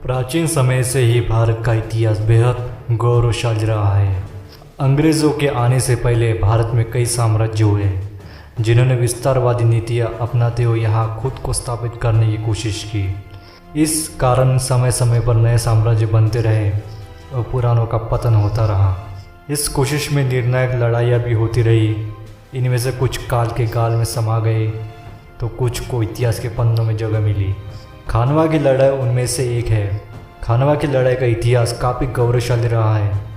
प्राचीन समय से ही भारत का इतिहास बेहद गौरवशाली रहा है। अंग्रेज़ों के आने से पहले भारत में कई साम्राज्य हुए जिन्होंने विस्तारवादी नीतियाँ अपनाते हुए यहाँ खुद को स्थापित करने की कोशिश की। इस कारण समय समय पर नए साम्राज्य बनते रहे और पुरानों का पतन होता रहा। इस कोशिश में निर्णायक लड़ाइयाँ भी होती रही। इनमें से कुछ काल के गाल में समा गए तो कुछ को इतिहास के पन्नों में जगह मिली। खानवा की लड़ाई उनमें से एक है। खानवा की लड़ाई का इतिहास काफ़ी गौरवशाली रहा है।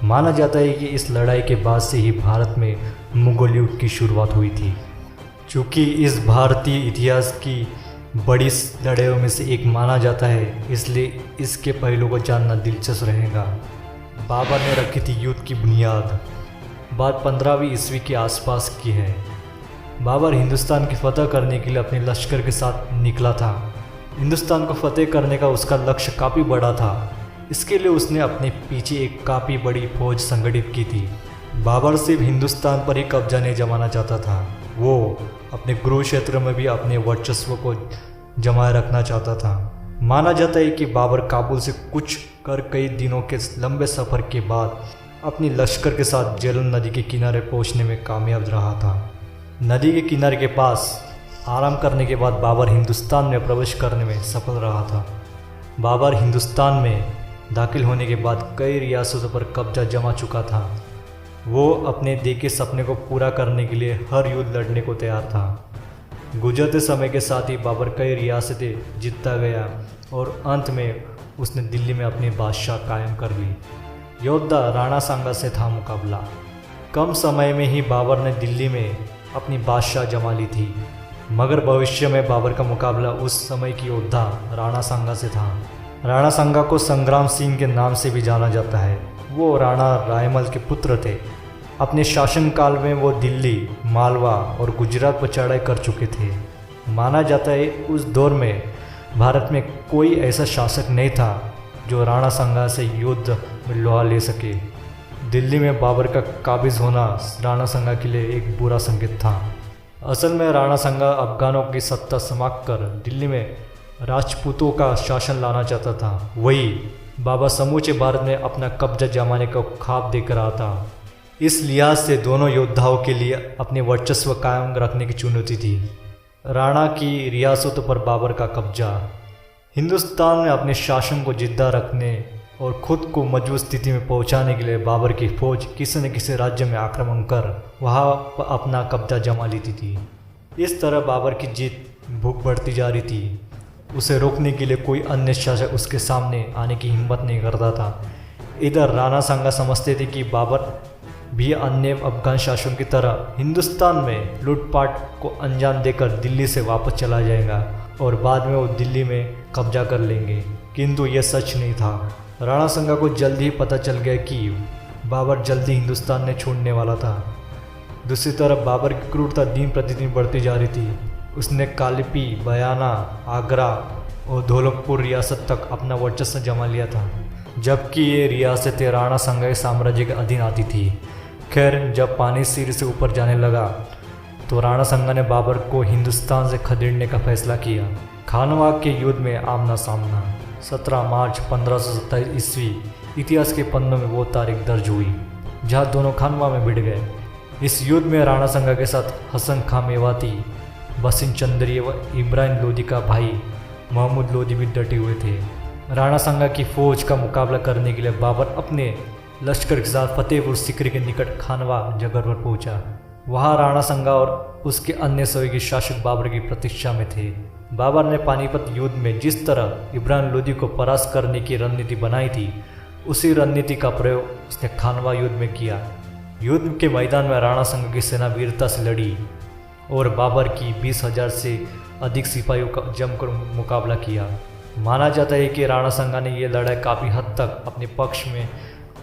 माना जाता है कि इस लड़ाई के बाद से ही भारत में मुगल युग की शुरुआत हुई थी। चूँकि इस भारतीय इतिहास की बड़ी लड़ाइयों में से एक माना जाता है, इसलिए इसके पहलुओं को जानना दिलचस्प रहेगा। बाबर ने रखी थी युद्ध की बुनियाद। बात 15वीं ईस्वी के आसपास की है। बाबर हिंदुस्तान की फतह करने के लिए अपने लश्कर के साथ निकला था। हिंदुस्तान को फतेह करने का उसका लक्ष्य काफ़ी बड़ा था। इसके लिए उसने अपने पीछे एक काफ़ी बड़ी फौज संगठित की थी। बाबर सिर्फ हिंदुस्तान पर ही कब्जा नहीं जमाना चाहता था, वो अपने गुरु क्षेत्र में भी अपने वर्चस्व को जमाए रखना चाहता था। माना जाता है कि बाबर काबुल से कुछ कर कई दिनों के लंबे सफ़र के बाद अपनी लश्कर के साथ झेलम नदी के किनारे पहुंचने में कामयाब रहा था। नदी के किनारे के पास आराम करने के बाद बाबर हिंदुस्तान में प्रवेश करने में सफल रहा था। बाबर हिंदुस्तान में दाखिल होने के बाद कई रियासतों पर कब्जा जमा चुका था। वो अपने देखे सपने को पूरा करने के लिए हर युद्ध लड़ने को तैयार था। गुजरते समय के साथ ही बाबर कई रियासतें जीतता गया और अंत में उसने दिल्ली में अपनी बादशाह कायम कर ली। योद्धा राणा सांगा से था मुकाबला। कम समय में ही बाबर ने दिल्ली में अपनी बादशाह जमा ली थी, मगर भविष्य में बाबर का मुकाबला उस समय की योद्धा राणा सांगा से था। राणा सांगा को संग्राम सिंह के नाम से भी जाना जाता है। वो राणा रायमल के पुत्र थे। अपने शासनकाल में वो दिल्ली, मालवा और गुजरात पर चढ़ाई कर चुके थे। माना जाता है उस दौर में भारत में कोई ऐसा शासक नहीं था जो राणा सांगा से युद्ध में लोहा ले सके। दिल्ली में बाबर का काबिज होना राणा सांगा के लिए एक बुरा संकेत था। असल में राणा सांगा अफगानों की सत्ता समाप्त कर दिल्ली में राजपूतों का शासन लाना चाहता था। वही बाबर समूचे भारत में अपना कब्जा जमाने का ख्वाब देख रहा था। इस लिहाज से दोनों योद्धाओं के लिए अपने वर्चस्व कायम रखने की चुनौती थी। राणा की रियासतों पर बाबर का कब्जा। हिंदुस्तान में अपने शासन को जिंदा रखने और खुद को मजबूत स्थिति में पहुंचाने के लिए बाबर की फौज किसी न किसी राज्य में आक्रमण कर वहां अपना कब्जा जमा लेती थी। इस तरह बाबर की जीत भूख बढ़ती जा रही थी। उसे रोकने के लिए कोई अन्य शासक उसके सामने आने की हिम्मत नहीं करता था। इधर राणा सांगा समझते थे कि बाबर भी अन्य अफगान शासकों की तरह हिंदुस्तान में लूटपाट को अंजाम देकर दिल्ली से वापस चला जाएगा और बाद में वो दिल्ली में कब्जा कर लेंगे, किंतु यह सच नहीं था। राणा सांगा को जल्द ही पता चल गया कि बाबर जल्दी हिंदुस्तान ने छोड़ने वाला था। दूसरी तरफ बाबर की क्रूरता दिन प्रतिदिन बढ़ती जा रही थी। उसने कालिपी, बयाना, आगरा और धौलपुर रियासत तक अपना वर्चस्व जमा लिया था, जबकि ये रियासतें राणा सांगा के साम्राज्य के अधीन आती थी। खैर, जब पानी सिर से ऊपर जाने लगा तो राणा सांगा ने बाबर को हिंदुस्तान से खदेड़ने का फैसला किया। खानवा के युद्ध में आमना सामना 17 मार्च 1527 ईस्वी। इतिहास के पन्नों में वो तारीख दर्ज हुई जहाँ दोनों खानवा में भिड़ गए। इस युद्ध में राणा सांगा के साथ हसन खां मेवाती, बसिन चंद्री व इब्राहिम लोदी का भाई महमूद लोदी भी डटे हुए थे। राणा सांगा की फौज का मुकाबला करने के लिए बाबर अपने लश्कर के साथ फतेहपुर सीकरी के निकट खानवा जगह पर पहुंचा। वहां राणा सांगा और उसके अन्य सहयोगी शासक बाबर की प्रतीक्षा में थे। बाबर ने पानीपत युद्ध में जिस तरह इब्राहिम लोदी को परास्त करने की रणनीति बनाई थी, उसी रणनीति का प्रयोग उसने खानवा युद्ध में किया। युद्ध के मैदान में राणा सांगा की सेना वीरता से लड़ी और बाबर की 20,000 से अधिक सिपाहियों का जमकर मुकाबला किया। माना जाता है कि राणा सांगा ने यह लड़ाई काफ़ी हद तक अपने पक्ष में।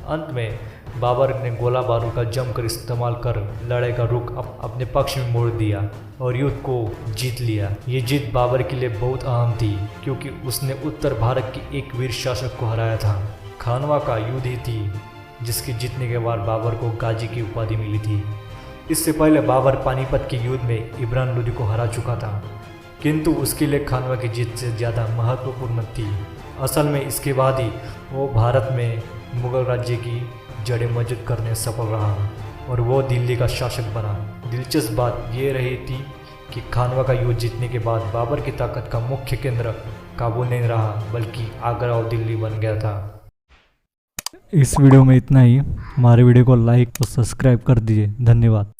अंत में बाबर ने गोला बारूद का जमकर इस्तेमाल कर लड़ाई का रुख अपने पक्ष में मोड़ दिया और युद्ध को जीत लिया। ये जीत बाबर के लिए बहुत अहम थी क्योंकि उसने उत्तर भारत के एक वीर शासक को हराया था। खानवा का युद्ध ही थी जिसके जीतने के बाद बाबर को गाजी की उपाधि मिली थी। इससे पहले बाबर पानीपत के युद्ध में इब्राहिम लोदी को हरा चुका था, किंतु उसके लिए खानवा की जीत से ज़्यादा महत्वपूर्ण थी असल में इसके बाद ही वो भारत में मुगल राज्य की जड़ें मजबूत करने में सफल रहा और वो दिल्ली का शासक बना। दिलचस्प बात ये रही थी कि खानवा का युद्ध जीतने के बाद बाबर की ताकत का मुख्य केंद्र काबुल नहीं रहा, बल्कि आगरा और दिल्ली बन गया था। इस वीडियो में इतना ही। हमारे वीडियो को लाइक और सब्सक्राइब कर दीजिए। धन्यवाद।